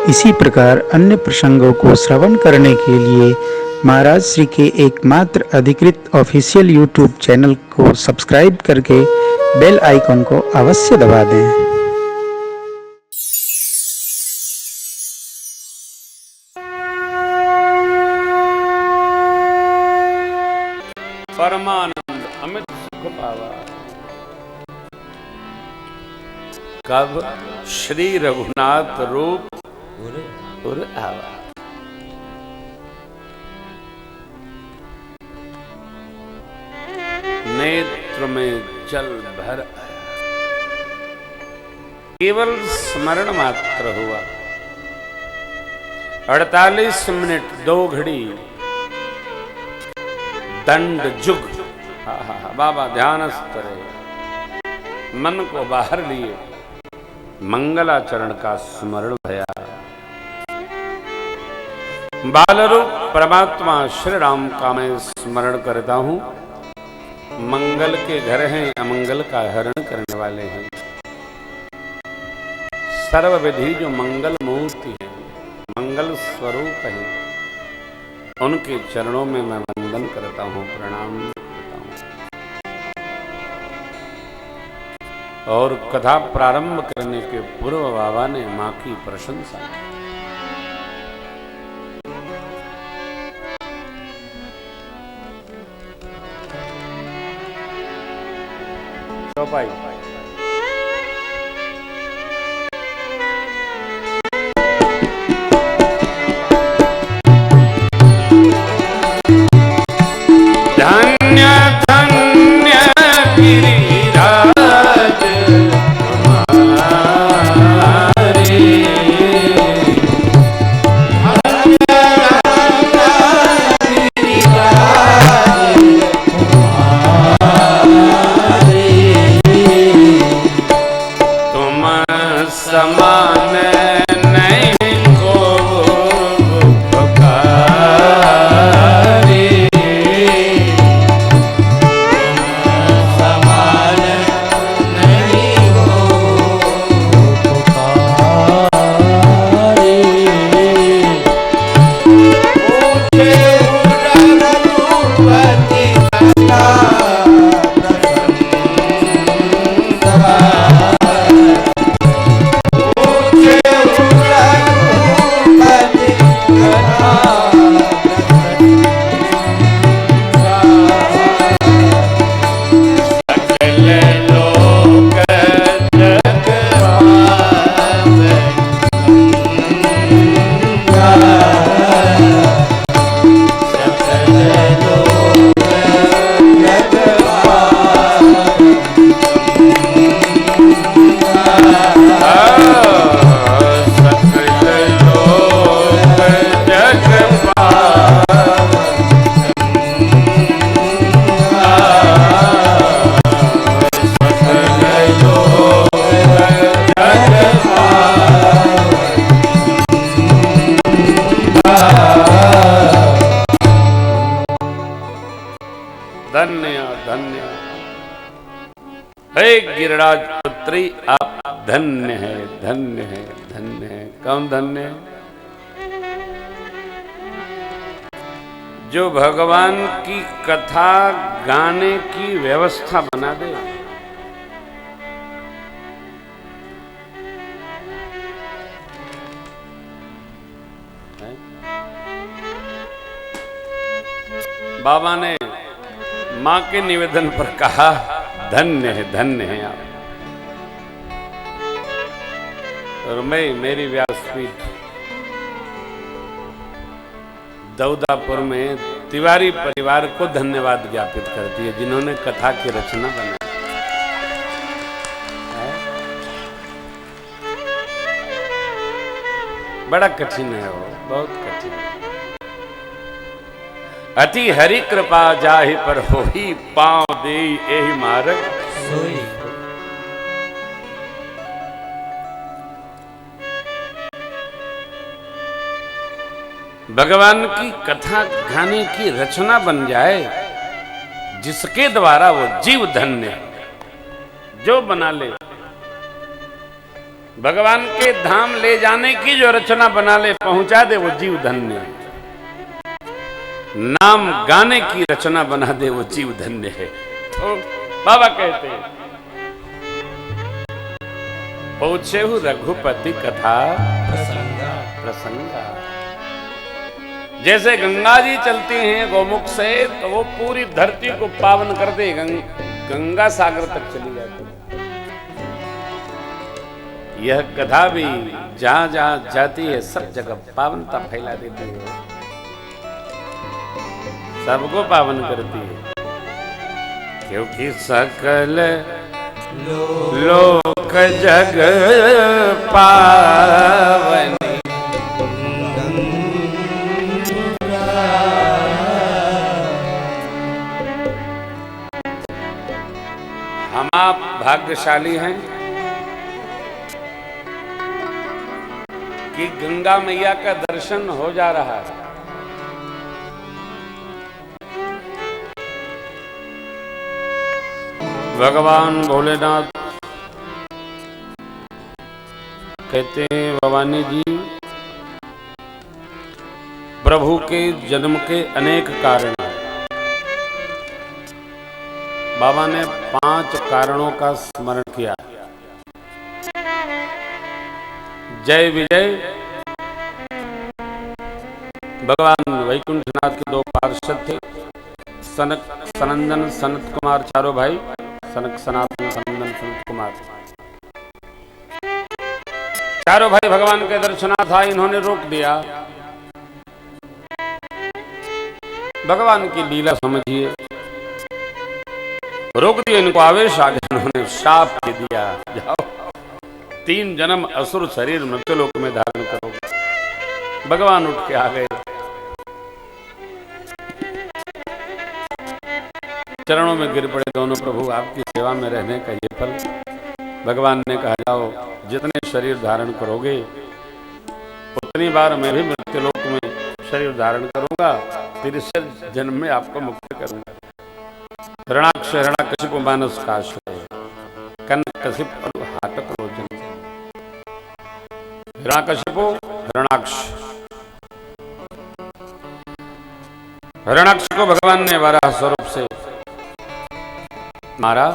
इसी प्रकार अन्य प्रसंगों को श्रवण करने के लिए महाराज श्री के एकमात्र अधिकृत ऑफिशियल यूट्यूब चैनल को सब्सक्राइब करके बेल आइकन को अवश्य दबा दें। परमानंद अमित सुख पावा। कब श्री रघुनाथ रूप उर आवा। नेत्र में जल भर आया। केवल स्मरण मात्र हुआ। 48 मिनट 2 घड़ी दंड जुग। बाबा ध्यानस्थ रहे, मन को बाहर लिए मंगलाचरण का स्मरण भया। बालरूप परमात्मा श्री राम का मैं स्मरण करता हूं। मंगल के घर हैं, अमंगल का हरण करने वाले हैं। सर्वविधि जो मंगल मूर्ति है, मंगल स्वरूप है, उनके चरणों में मैं वंदन करता हूं, प्रणाम करता हूं। और कथा प्रारंभ करने के पूर्व बाबा ने मां की प्रशंसा की। चौपाई गिरिराज पुत्री आप धन्य है, धन्य है, धन्य है। कौन धन्य है? जो भगवान की कथा गाने की व्यवस्था बना दे। बाबा ने मां के निवेदन पर कहा, धन्य है आप। और मैं मेरी व्यासपीठ दौदापुर में तिवारी परिवार को धन्यवाद ज्ञापित करती है, जिन्होंने कथा की रचना बनाई। बड़ा कठिन है वो, बहुत कठिन है। अति हरि कृपा जाहि पर होई, पांव देई एहि मार्ग सोई। भगवान की कथा गाने की रचना बन जाए, जिसके द्वारा वो जीव धन्य, जो बना ले भगवान के धाम ले जाने की जो रचना बना ले पहुंचा दे वो जीव धन्य है। नाम गाने की रचना बना दे वो जीव धन्य है। तो बाबा कहते हैं पूछे हूँ रघुपति कथा प्रसंगा। जैसे गंगा जी चलती हैं गोमुख से तो वो पूरी धरती को पावन कर दे, गंगा सागर तक चली जाती है। यह कथा भी जहां जहां जाती है सब जगह पावनता फैला देती है, सबको पावन करती है। क्योंकि सकल लोक जग पावन हम आप भाग्यशाली हैं कि गंगा मैया का दर्शन हो जा रहा है। भगवान भोलेनाथ कहते हैं भवानी जी प्रभु के जन्म के अनेक कारण हैं। बाबा ने 5 कारणों का स्मरण किया। जय विजय भगवान वैकुंठनाथ के 2 पार्षद थे, सनक सनंदन सनत कुमार, चारों भाई सनक सनातन सनंदन सनत कुमार। चारों भाई भगवान के दर्शनार्थ आए, इन्होंने रोक दिया। भगवान की लीला समझिए, रोक दिया, इनको आवेश आ गया, उन्होंने शाप दे दिया, जाओ 3 जन्म असुर शरीर मृत्युलोक में धारण करोगे। भगवान उठ के आ गए, चरणों में गिर पड़े दोनों। प्रभु आपकी सेवा में रहने का ये फल। भगवान ने कहा जाओ जितने शरीर धारण करोगे उतनी बार मैं भी मृत्युलोक में शरीर धारण करूंगा, 63 जन्म में आपको मुक्त करूंगा। हिरणाक्ष हिरण्यकशिपु मानस काश्य कनकशिप और हाटक रोचन। हिरण्यकशिपु हिरणाक्ष, हिरणाक्ष को भगवान ने वराह स्वरूप से मारा,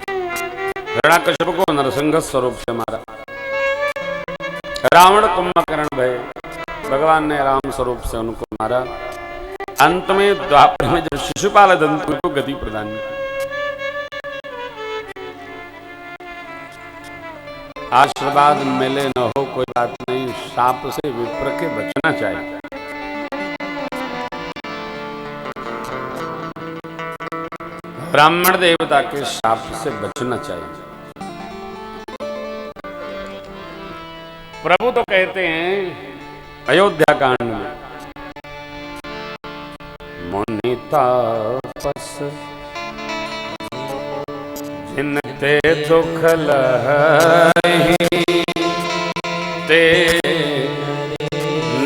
हिरण्यकशिपु को नरसिंह स्वरूप से मारा। रावण कुंभकर्ण भय, भगवान ने राम स्वरूप से उनको मारा। अंत में द्वापर में जब शिशुपाल दंतु को गति प्रदान की। आशीर्वाद मिले न हो कोई बात नहीं, शाप से विप्र के बचना चाहिए। ब्राह्मण देवता के शाप से बचना चाहिए। प्रभु तो कहते हैं अयोध्या कांड में मुनि तापस जिनते दुख लहहि ते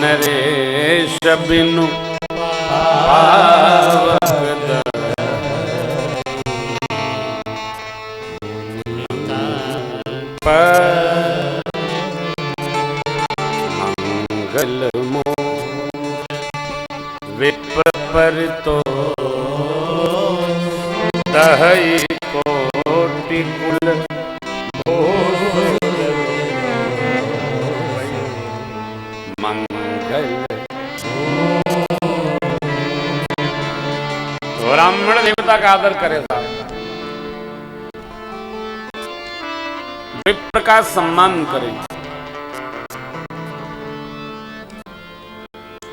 नरेश बिनु पावक मंगल मो विप्र पर तो तहई कोटि कुल मंगल। ब्राह्मण देवता का आदर करे साहब, विप्र का सम्मान करें।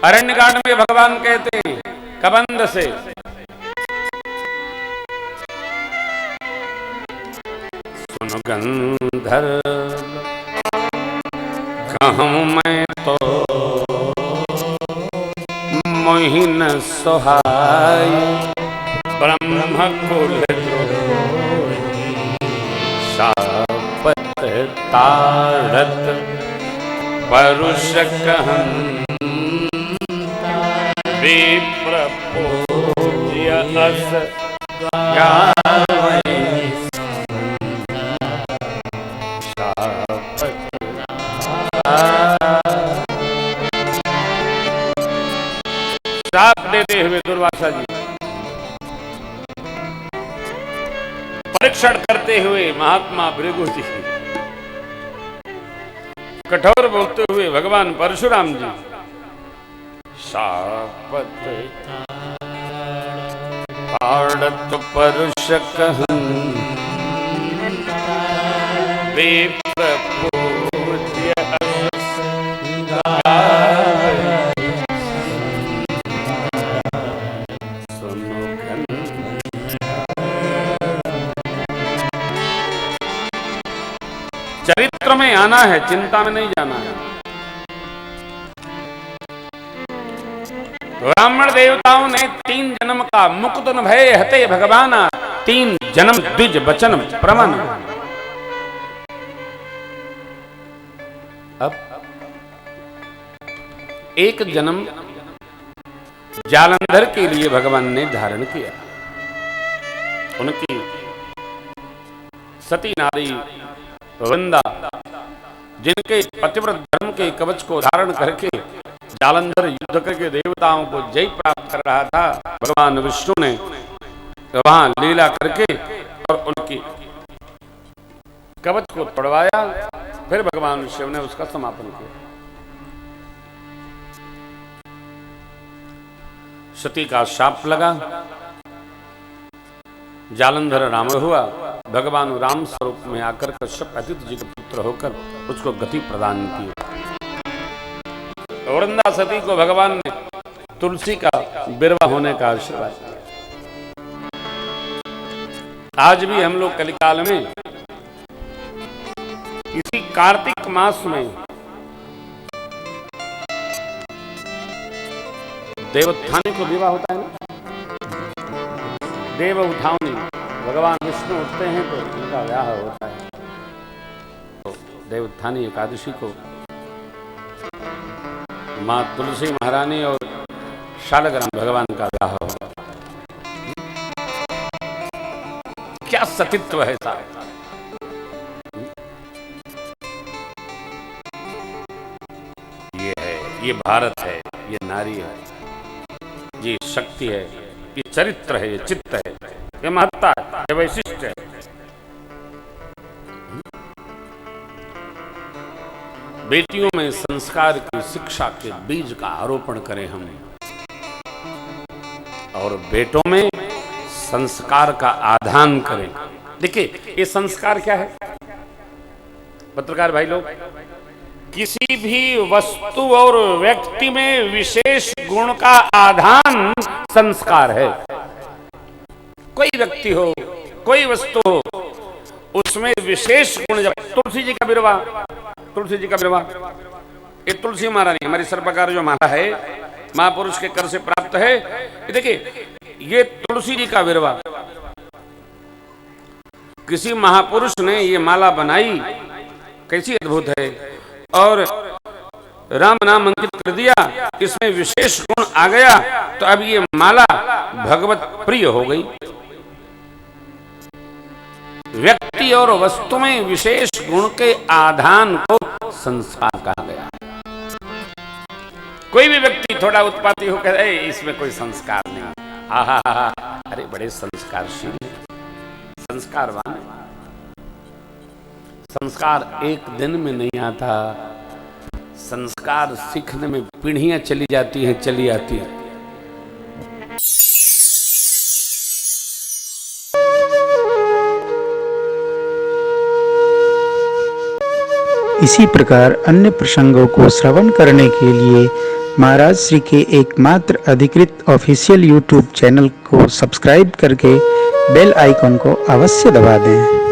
अरण्यकांड में भगवान कहते हैं कबंध से सुन गंधर्व कहूं मैं तो मोहिन सोहाय ब्रह्म कुल शापत ताड़त परुष कहन विप्र पूज्य अस गावै शापत श्रीनिवासा जी परीक्षण करते हुए महात्मा भृगु जी, कठोर बोलते हुए भगवान परशुराम जी, शापत आड़त परुष कहन विप्र पूज्य चरित्र में आना है, चिंता में नहीं जाना है। ब्राह्मण देवताओं ने 3 जन्म का मुकुटन भय हते भगवान, 3 जन्म द्विज बचन प्रमन। अब एक जन्म जालंधर के लिए भगवान ने धारण किया। उनकी सती नारी वृंदा, जिनके पतिव्रत धर्म के कवच को धारण करके जालंधर युद्ध करके देवताओं को जय प्राप्त कर रहा था, भगवान विष्णु ने वहां लीला करके और उनकी कवच को तोड़वाया। फिर भगवान शिव ने उसका समापन किया। सती का शाप लगा, जालंधर राम हुआ। भगवान राम स्वरूप में आकर कश्यप अदिति जी के पुत्र होकर उसको गति प्रदान की। वृंदा सती को भगवान ने तुलसी का बिरवा होने का आशीर्वाद दिया। आज भी हम लोग कलिकाल में इसी कार्तिक मास में देवोत्थानी को विवाह होता है ना, देव उठावनी, भगवान विष्णु उठते हैं तो उनका विवाह होता है। तो देवोत्थानी एकादशी को माँ तुलसी महारानी और शालग्राम भगवान का विवाह होगा। क्या सतीत्व है साहब! ये है, ये भारत है, ये नारी है, ये शक्ति है, ये चरित्र है, ये चित्त है, ये महत्ता है, ये वैशिष्ट है। बेटियों में संस्कार की शिक्षा के बीज का आरोपण करें हम, और बेटों में संस्कार का आधान करें। देखिए ये संस्कार क्या है पत्रकार भाई लोग, किसी भी वस्तु और व्यक्ति में विशेष गुण का आधान संस्कार है। कोई व्यक्ति हो, कोई वस्तु हो, उसमें विशेष गुण, जब तुलसी जी का बिरवा, तुलसी जी का बिरवा, ये तुलसी महारानी हमारी सर्वकार जो माला है, महापुरुष के कर से प्राप्त है। देखिए ये तुलसी जी का बिरवा, किसी महापुरुष ने ये माला बनाई, कैसी अद्भुत है, और राम नाम अंकित कर दिया, इसमें विशेष गुण आ गया, तो अब ये माला भगवत प्रिय हो गई। व्यक्ति और वस्तु में विशेष गुण के आधान को संस्कार कहा गया। कोई भी व्यक्ति थोड़ा उत्पाती हो कहे इसमें कोई संस्कार नहीं, आहा अरे बड़े संस्कारशील, संस्कारवान। संस्कार एक दिन में नहीं आता, संस्कार सीखने में पीढ़ियां चली जाती हैं, चली आती हैं। इसी प्रकार अन्य प्रसंगों को श्रवण करने के लिए महाराज श्री के एकमात्र अधिकृत ऑफिशियल यूट्यूब चैनल को सब्सक्राइब करके बेल आइकॉन को अवश्य दबा दें।